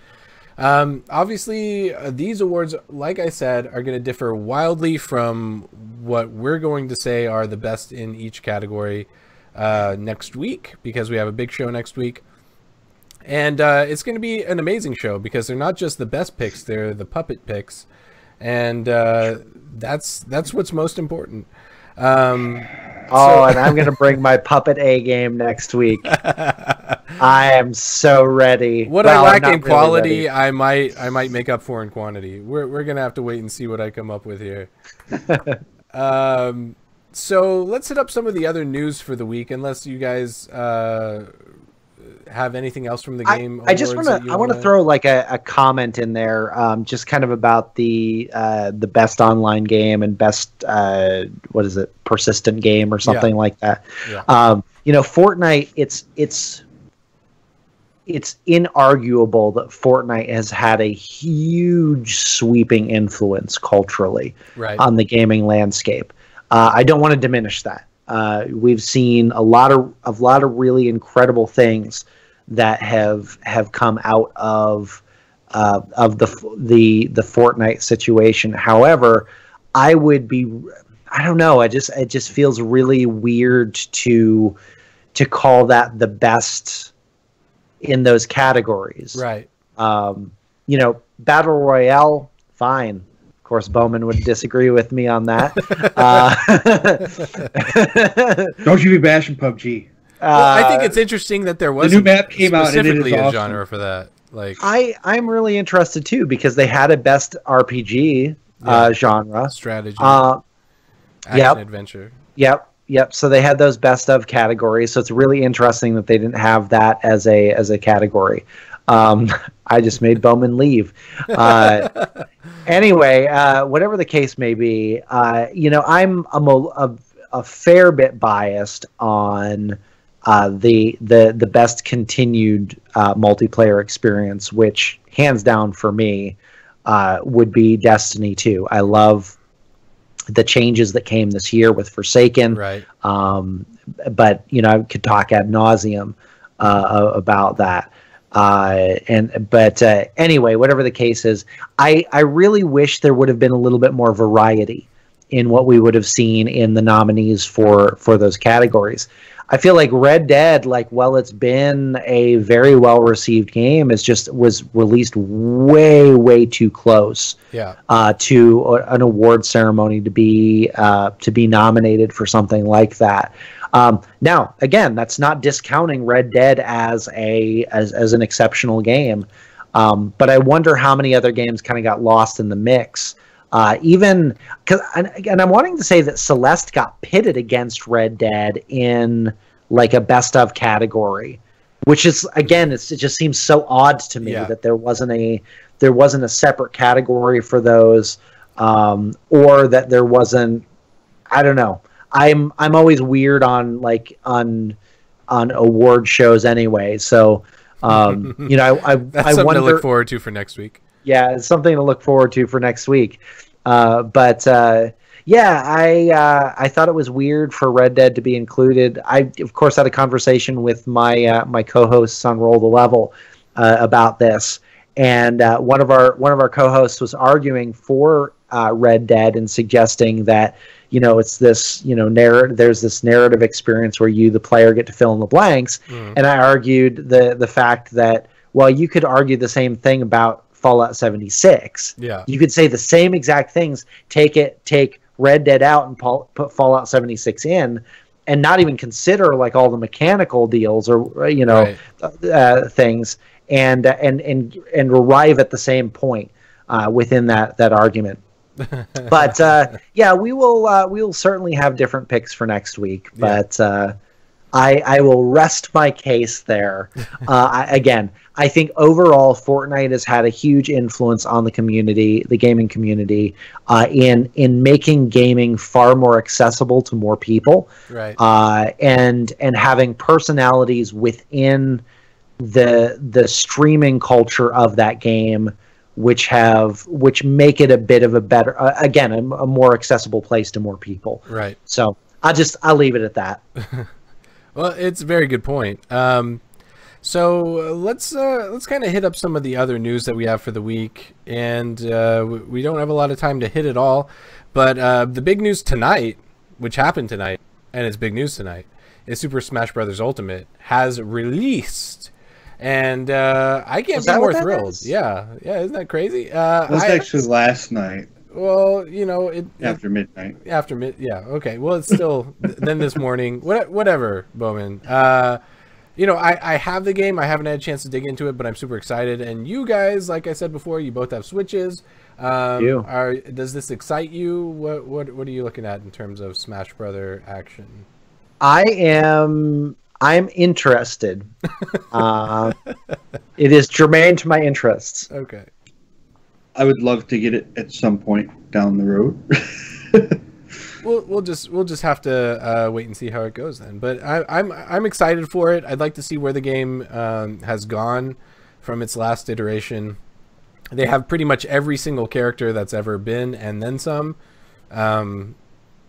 Obviously, these awards, like I said, are going to differ wildly from what we're going to say are the best in each category next week, because we have a big show next week. And it's going to be an amazing show, because they're not just the best picks, they're the puppet picks. And that's what's most important. And I'm going to bring my puppet A game next week. I am so ready. What I lack in quality, I might make up for in quantity. We're going to have to wait and see what I come up with here. So let's hit up some of the other news for the week, unless you guys have anything else from the game. I want to throw like a comment in there, just kind of about the best online game and best persistent game or something like that. Yeah. Fortnite, it's inarguable that Fortnite has had a huge sweeping influence culturally on the gaming landscape. I don't want to diminish that. We've seen a lot of really incredible things that have come out of the Fortnite situation. However, I don't know. It just feels really weird to call that the best in those categories. Right. Battle Royale, fine. Of course, Bowman would disagree with me on that. Don't you be bashing PUBG. I think it's interesting that there was the new map came out and it is a awesome. genre for that. Like, I'm really interested too, because they had a best RPG genre, strategy, action adventure. Yep. So they had those best of categories. So it's really interesting that they didn't have that as a category. I just made Bowman leave. Anyway, whatever the case may be, I'm a fair bit biased on the best continued multiplayer experience, which hands down for me would be Destiny 2. I love the changes that came this year with Forsaken, right? But I could talk ad nauseum about that. Anyway, whatever the case is, I really wish there would have been a little bit more variety in what we would have seen in the nominees for those categories. I feel like Red Dead, it's been a very well received game, was released way too close to an award ceremony to be nominated for something like that. Now, again, that's not discounting Red Dead as an exceptional game, but I wonder how many other games kind of got lost in the mix. And I'm wanting to say that Celeste got pitted against Red Dead in like a best of category, which is, again, it just seems so odd to me that there wasn't a separate category for those, or that there wasn't. I don't know. I'm always weird on award shows anyway. So I that's something wonder, to look forward to for next week. Yeah, it's something to look forward to for next week. I thought it was weird for Red Dead to be included. I, of course, had a conversation with my co-hosts on Roll the Level about this, and one of our co-hosts was arguing for Red Dead and suggesting that it's this narrative. There's this narrative experience where you, the player, get to fill in the blanks, and I argued the fact that, well, you could argue the same thing about Fallout 76. Yeah, you could say the same exact things. Take Red Dead out and put Fallout 76 in, and not even consider like all the mechanical deals or things, and arrive at the same point within that argument. But we will certainly have different picks for next week. But I will rest my case there. I think overall Fortnite has had a huge influence on the community, the gaming community, in making gaming far more accessible to more people, right? And having personalities within the streaming culture of that game which make it a bit of a better, again, a more accessible place to more people. Right. So I'll leave it at that. Well, it's a very good point. So let's kind of hit up some of the other news that we have for the week, and we don't have a lot of time to hit it all, but the big news tonight, which happened tonight, and it's big news tonight, is Super Smash Bros. Ultimate has released. And I can't be more thrilled. Yeah, isn't that crazy? It was actually last night. Well, after midnight. Yeah, okay. Well, it's still then this morning. Whatever, Bowman. I have the game. I haven't had a chance to dig into it, but I'm super excited. And you guys, like I said before, you both have Switches. Does this excite you? What are you looking at in terms of Smash Brother action? I'm interested. It is germane to my interests. Okay. I would love to get it at some point down the road. We'll just have to wait and see how it goes then. But I'm excited for it. I'd like to see where the game has gone from its last iteration. They have pretty much every single character that's ever been, and then some. And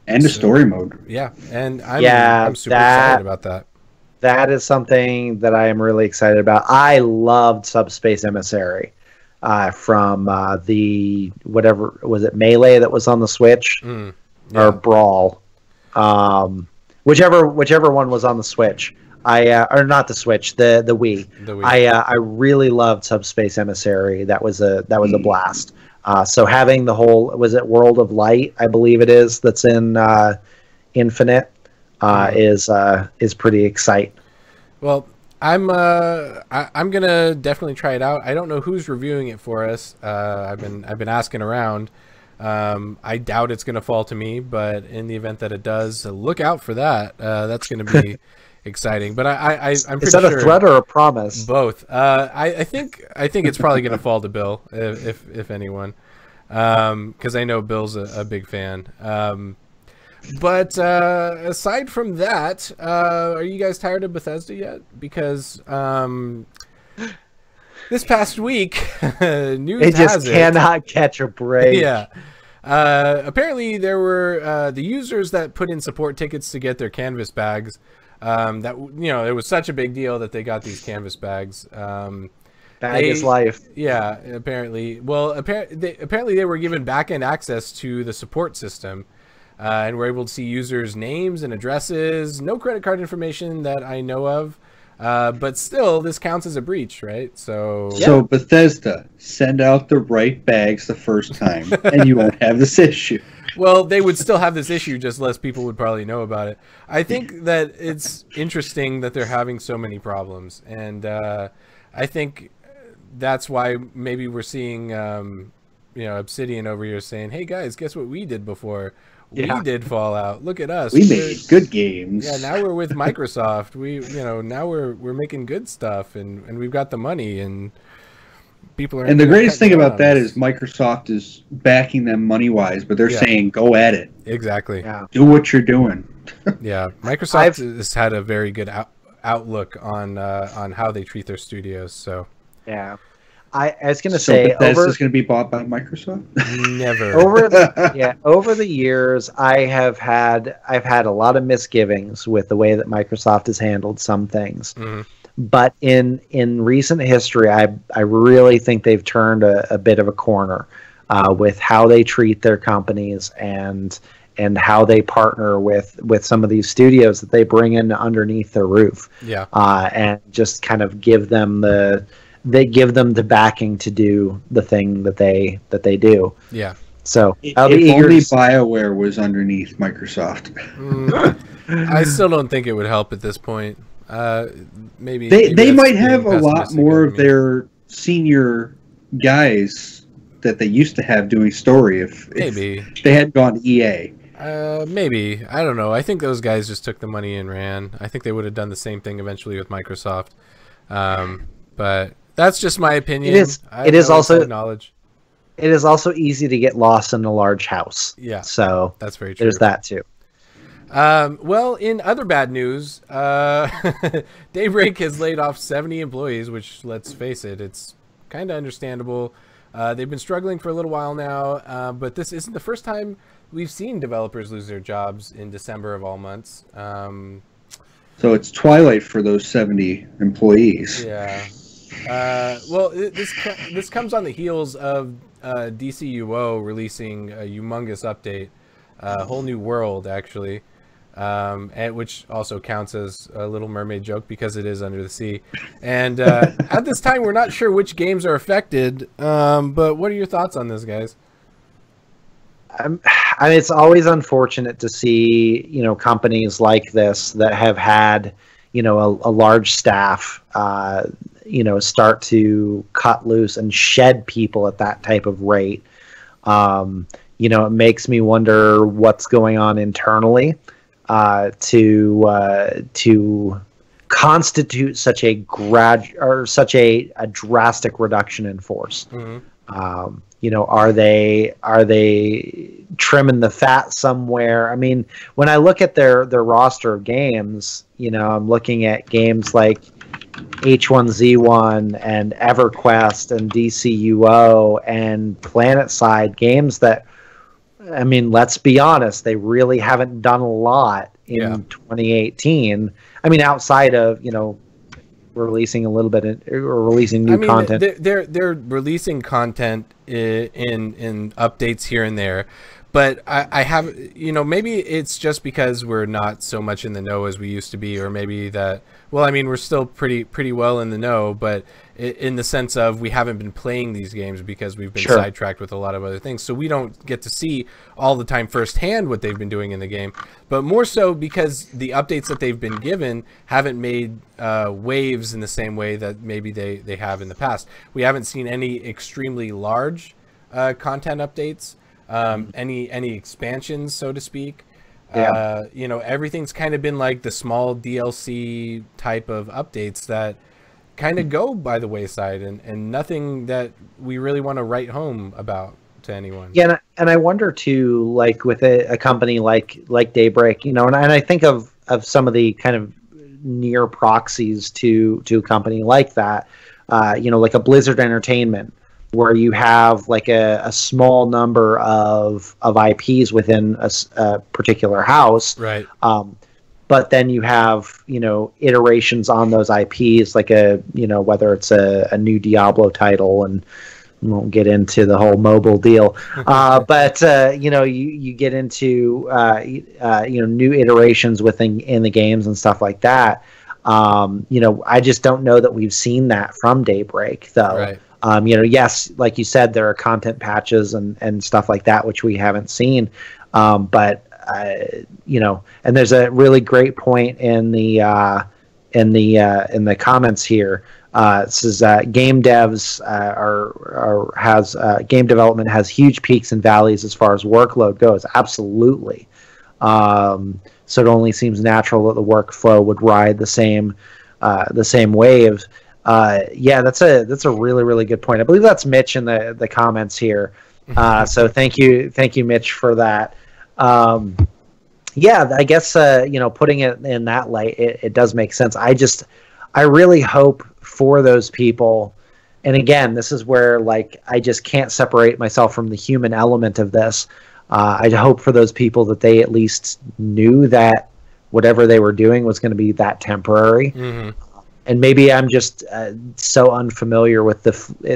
a story mode. Yeah, and I'm super excited about that. That is something that I am really excited about. I loved Subspace Emissary from the whatever was it Melee that was on the Switch or Brawl, whichever one was on the Switch. Or not the Switch, the Wii. I really loved Subspace Emissary. That was a blast. So having the whole, was it World of Light, I believe it is, that's in Infinite, is pretty exciting. Well, I'm gonna definitely try it out. I don't know who's reviewing it for us. I've been asking around. I doubt it's gonna fall to me, but in the event that it does, look out for that. That's gonna be exciting. But I'm pretty is that sure a threat or a promise? Both. I think it's probably gonna fall to Bill if anyone, because I know Bill's a big fan. But aside from that, are you guys tired of Bethesda yet? Because this past week, news it just cannot catch a break. Yeah. Apparently, there were the users that put in support tickets to get their canvas bags. That it was such a big deal that they got these canvas bags. Bag is life. Yeah, apparently. Well, apparently they were given back-end access to the support system. And we're able to see users' names and addresses. No credit card information that I know of. But still, this counts as a breach, right? So Bethesda, send out the right bags the first time, and you won't have this issue. Well, they would still have this issue, just less people would probably know about it. I think that it's interesting that they're having so many problems. And I think that's why maybe we're seeing Obsidian over here saying, hey, guys, guess what we did before? Yeah. We did Fallout. Look at us. We made good games. Yeah, now we're with Microsoft. Now we're making good stuff, and we've got the money, and people are. And the greatest thing about that is Microsoft is backing them money wise, but they're saying go at it. Exactly. Yeah. Do what you're doing. Yeah, Microsoft has had a very good outlook on how they treat their studios. So. Yeah. I was going to say, Bethesda's going to be bought by Microsoft. Never. Over the years, I've had a lot of misgivings with the way that Microsoft has handled some things. Mm-hmm. But in recent history, I really think they've turned a bit of a corner with how they treat their companies and how they partner with some of these studios that they bring in underneath their roof. Yeah. And just kind of give them the backing to do the thing that they do. Yeah. So if only BioWare was underneath Microsoft. I still don't think it would help at this point. Maybe they might have a lot more of their senior guys that they used to have doing story if they had gone to EA. Maybe. I don't know. I think those guys just took the money and ran. I think they would have done the same thing eventually with Microsoft. But that's just my opinion. It is also easy to get lost in a large house. Yeah. So that's very true. There's that too. Well, in other bad news, Daybreak has laid off 70 employees, which, let's face it, it's kind of understandable. They've been struggling for a little while now, but this isn't the first time we've seen developers lose their jobs in December of all months. So it's twilight for those 70 employees. Yeah. Well, this comes on the heels of DCUO releasing a humongous update, a whole new world actually, and which also counts as a Little Mermaid joke because it is under the sea. And at this time, we're not sure which games are affected. But what are your thoughts on this, guys? I mean, it's always unfortunate to see, companies like this that have had, a large staff, start to cut loose and shed people at that type of rate. It makes me wonder what's going on internally to constitute such a drastic reduction in force. Mm-hmm. Are they trimming the fat somewhere? I mean, when I look at their roster of games, I'm looking at games like H1Z1 and EverQuest and DCUO and PlanetSide, games that, I mean, let's be honest, they really haven't done a lot in 2018. I mean, outside of, releasing a little bit or releasing new content. They're releasing content in updates here and there, but I have, maybe it's just because we're not so much in the know as we used to be, or maybe that, well, I mean, we're still pretty well in the know, but in the sense of we haven't been playing these games because we've been sidetracked with a lot of other things, so we don't get to see all the time firsthand what they've been doing in the game, but more so because the updates that they've been given haven't made waves in the same way that maybe they have in the past. We haven't seen any extremely large content updates, any expansions, so to speak. Everything's kind of been like the small DLC type of updates that kind of go by the wayside, and nothing that we really want to write home about to anyone. Yeah, and I wonder too, like with a company like Daybreak, and I think of some of the kind of near proxies to a company like that, like a Blizzard Entertainment, where you have like a small number of IPs within a particular house. Right. But then you have, iterations on those IPs, like whether it's a new Diablo title, and we won't get into the whole mobile deal. But you get into, new iterations in the games and stuff like that. I just don't know that we've seen that from Daybreak, though. Right. Yes, like you said, there are content patches and stuff like that, which we haven't seen. But and there's a really great point in the comments here. It says game devs game development has huge peaks and valleys as far as workload goes. Absolutely. So it only seems natural that the workflow would ride the same wave. That's a really, really good point. I believe that's Mitch in the comments here. So thank you, Mitch, for that. I guess putting it in that light, it does make sense. I really hope for those people, and again, this is where I just can't separate myself from the human element of this. I hope for those people that they at least knew that whatever they were doing was going to be that temporary. Mm-hmm. And maybe I'm just so unfamiliar with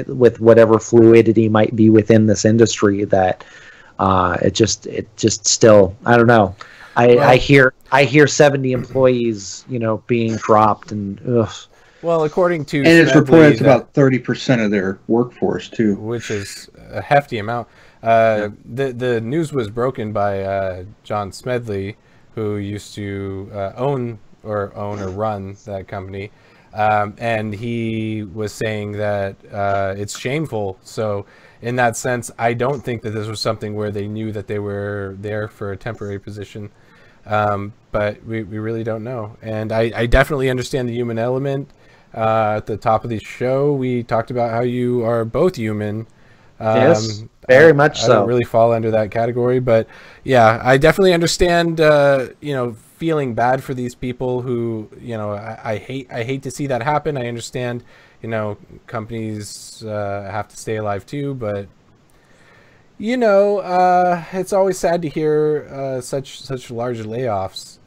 with whatever fluidity might be within this industry that it just still, I don't know. I hear 70 employees, being dropped, and ugh. Well, according to it's reported it's about 30% of their workforce too, which is a hefty amount. The news was broken by John Smedley, who used to own or run that company. And he was saying that it's shameful. So in that sense, I don't think that this was something where they knew that they were there for a temporary position. But we really don't know. And I definitely understand the human element. At the top of the show, we talked about how you are both human. Yes, very much so. I don't really fall under that category. But yeah, I definitely understand, feeling bad for these people who, I hate to see that happen. I understand, you know, companies have to stay alive too, but you know, it's always sad to hear such large layoffs.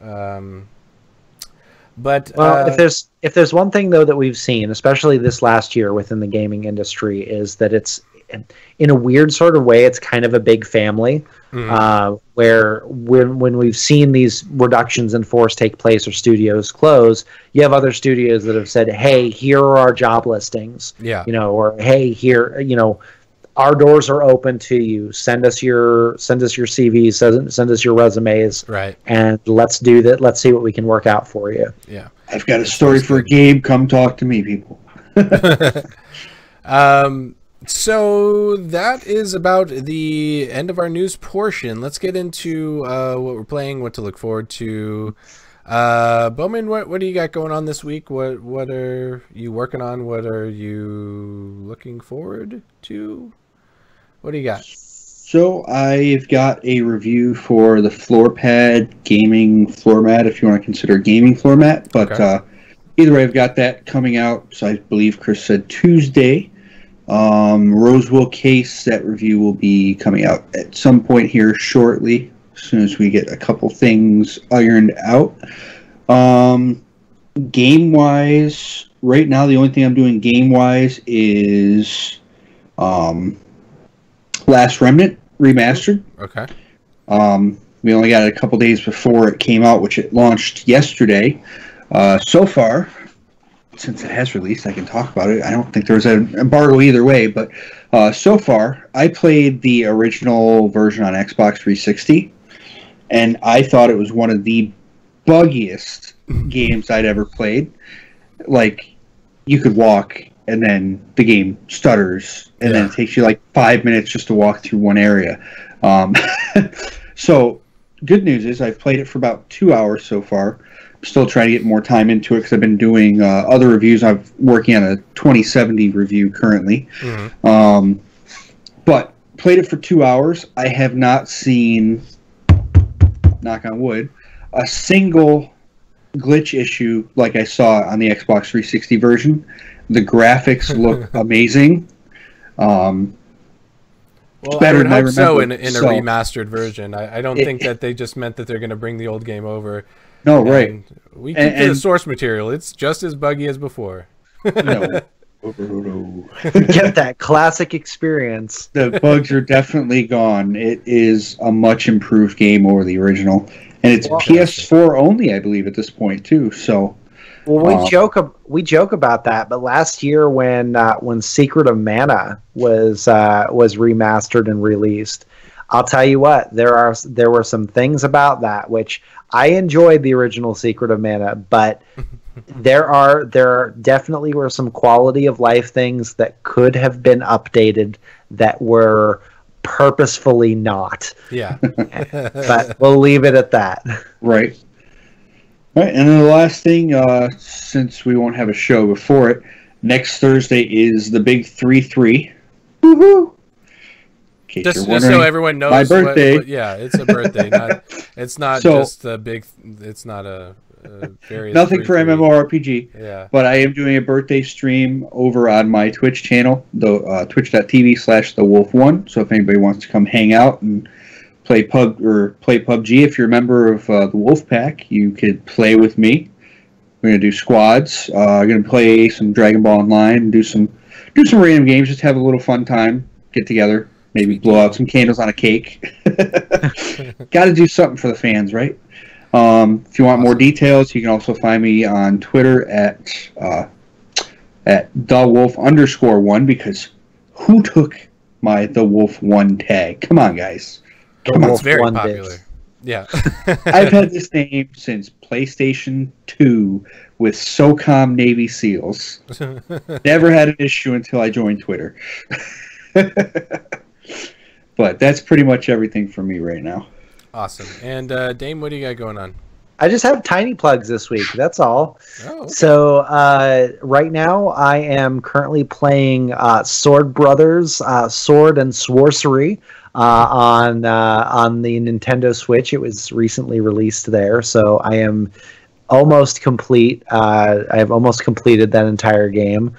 But well, if there's one thing though that we've seen, especially this last year within the gaming industry, is that it's in a weird sort of way, it's kind of a big family. Where when we've seen these reductions in force take place or studios close, you have other studios that have said, "Hey, here are our job listings." Yeah, you know, or "Hey, here, you know, our doors are open to you. Send us your CVs, send us your resumes, right? And let's do that. Let's see what we can work out for you." Yeah, I've got a story for a game. Come talk to me, people. So that is about the end of our news portion. Let's get into what we're playing, what to look forward to. Bowman, what do you got going on this week? What are you working on? What are you looking forward to? What do you got? So I've got a review for the floor pad gaming floor mat, if you want to consider a gaming floor mat. But either way, I've got that coming out. So I believe Chris said Tuesday. Rosewell case, that review will be coming out at some point here shortly, as soon as we get a couple things ironed out. Game-wise, right now the only thing I'm doing game-wise is Last Remnant Remastered. Okay. We only got it a couple days before it came out, which it launched yesterday. So far, since it has released, I can talk about it. I don't think there was an embargo either way, but so far, I played the original version on Xbox 360, and I thought it was one of the buggiest games I'd ever played. Like, you could walk, and then the game stutters, and then it takes you like 5 minutes just to walk through one area. So, good news is I've played it for about 2 hours so far. Still trying to get more time into it because I've been doing other reviews. I'm working on a 2070 review currently. But played it for 2 hours. I have not seen, knock on wood, a single glitch issue like I saw on the Xbox 360 version. The graphics look amazing. Well, better I would than I hope so remember. in a remastered version. I don't think that they just meant that they're going to bring the old game over. No, right. We keep the source material. It's just as buggy as before. No. Get that classic experience. The bugs are definitely gone. It is a much improved game over the original. And it's PS4 only, I believe, at this point, too. So, well, we joke about that, but last year when Secret of Mana was remastered and released, I'll tell you what, there were some things about that which I enjoyed the original Secret of Mana, but there definitely were some quality of life things that could have been updated that were purposefully not. Yeah. But we'll leave it at that. Right. All right, and then the last thing, since we won't have a show before it, next Thursday is the big 3-3. Woohoo! Just so everyone knows, my birthday. It's a birthday. It's not just a big. It's not a various. Nothing for MMORPG. Yeah. But I am doing a birthday stream over on my Twitch channel, the twitch.tv/thewolf1. So if anybody wants to come hang out and play PUBG, if you're a member of the Wolf Pack, you could play with me. We're gonna do squads. We're gonna play some Dragon Ball Online and do some random games. Just have a little fun time. Get together. Maybe blow out some candles on a cake. Got to do something for the fans, right? If you want more details, you can also find me on Twitter at @thewolf_1, because who took my TheWolf1 tag? Come on, guys. Come on. It's very popular. Yeah. I've had this name since PlayStation 2 with SOCOM Navy SEALs. Never had an issue until I joined Twitter. But that's pretty much everything for me right now. Awesome. And Dame, what do you got going on? I just have tiny plugs this week. That's all. Oh, okay. So right now I am currently playing Sword Brothers, Sword and Sorcery on the Nintendo Switch. It was recently released there, so I am almost complete. I have almost completed that entire game.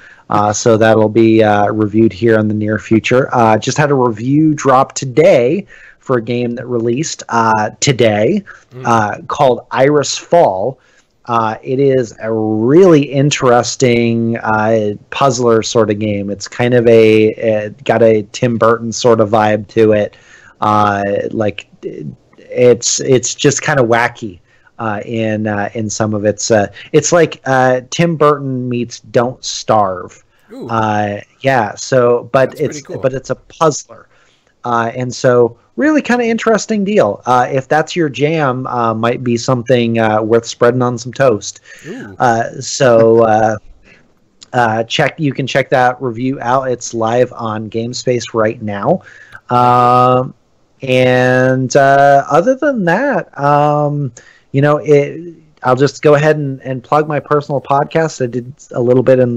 So that'll be reviewed here in the near future. Just had a review drop today for a game that released today called Iris Fall. It is a really interesting puzzler sort of game. It's kind of got a Tim Burton sort of vibe to it. Like it's just kind of wacky in some of its. It's like Tim Burton meets Don't Starve. Yeah. So, but it's cool. But it's a puzzler, and so. Really kind of interesting deal. If that's your jam, might be something worth spreading on some toast. You can check that review out. It's live on GameSpace right now. And other than that, I'll just go ahead and plug my personal podcast. I did a little bit in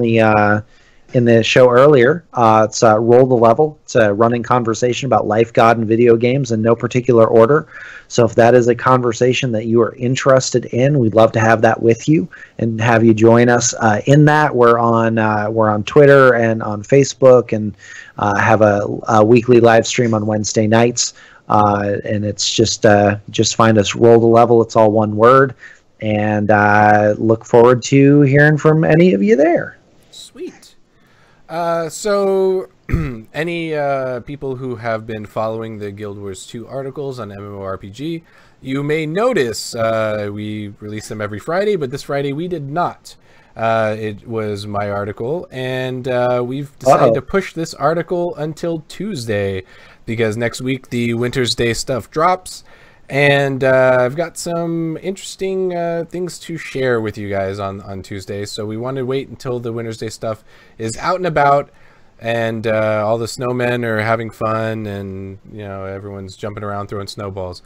the show earlier. It's Roll the Level. It's a running conversation about life, God, and video games in no particular order. So if that is a conversation that you are interested in, we'd love to have that with you and have you join us in that. We're on Twitter and on Facebook, and have a weekly live stream on Wednesday nights. And it's just find us, Roll the Level. It's all one word, and look forward to hearing from any of you there. Sweet. So any people who have been following the Guild Wars 2 articles on MMORPG, you may notice we release them every Friday, but this Friday we did not. It was my article, and we've decided to push this article until Tuesday, because next week the Winter's Day stuff drops. And I've got some interesting things to share with you guys on Tuesday. So we wanted to wait until the Winter's Day stuff is out and about, and all the snowmen are having fun, and everyone's jumping around throwing snowballs.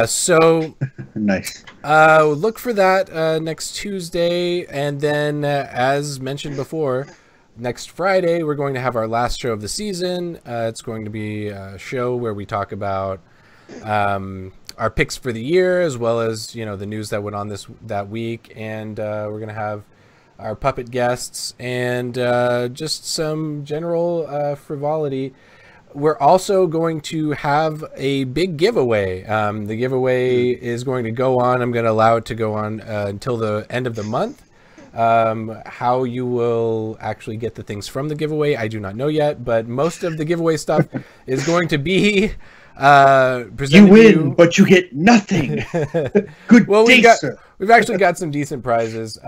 So nice. Look for that next Tuesday, and then as mentioned before, next Friday we're going to have our last show of the season. It's going to be a show where we talk about our picks for the year, as well as the news that went on that week, and we're gonna have our puppet guests and just some general frivolity. We're also going to have a big giveaway. The giveaway is going to go on. I'm going to allow it to go on until the end of the month. How you will actually get the things from the giveaway, I do not know yet, but most of the giveaway stuff is going to be you win, but you get nothing. Good well, day, sir. We've actually got some decent prizes.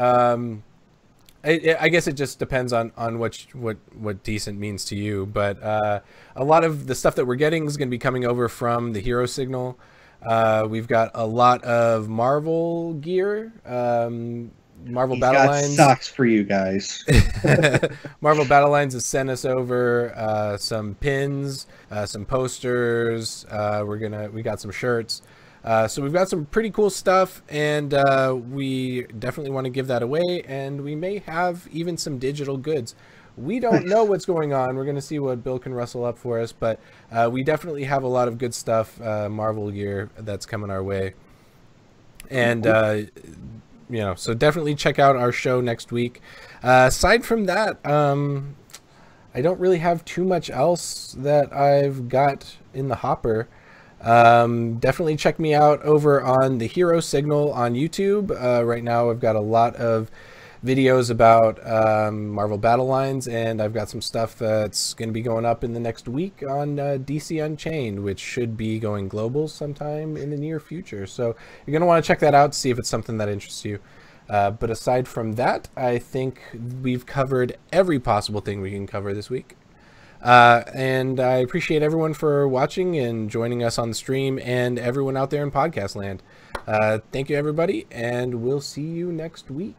I guess it just depends on what decent means to you, but a lot of the stuff that we're getting is going to be coming over from the Hero Signal. We've got a lot of Marvel gear. Marvel Battle Lines socks for you guys. Marvel Battle Lines has sent us over some pins, some posters. We got some shirts. So we've got some pretty cool stuff, and we definitely want to give that away, and we may have even some digital goods. We don't know what's going on. We're going to see what Bill can rustle up for us, but we definitely have a lot of good stuff, Marvel gear, that's coming our way. And so definitely check out our show next week. Aside from that, I don't really have too much else that I've got in the hopper. Definitely check me out over on the Hero Signal on YouTube. Right now I've got a lot of videos about Marvel Battle Lines, and I've got some stuff that's going to be going up in the next week on DC Unchained, which should be going global sometime in the near future. So you're going to want to check that out to see if it's something that interests you. But aside from that, I think we've covered every possible thing we can cover this week. And I appreciate everyone for watching and joining us on the stream, and everyone out there in podcast land. Thank you, everybody, and we'll see you next week.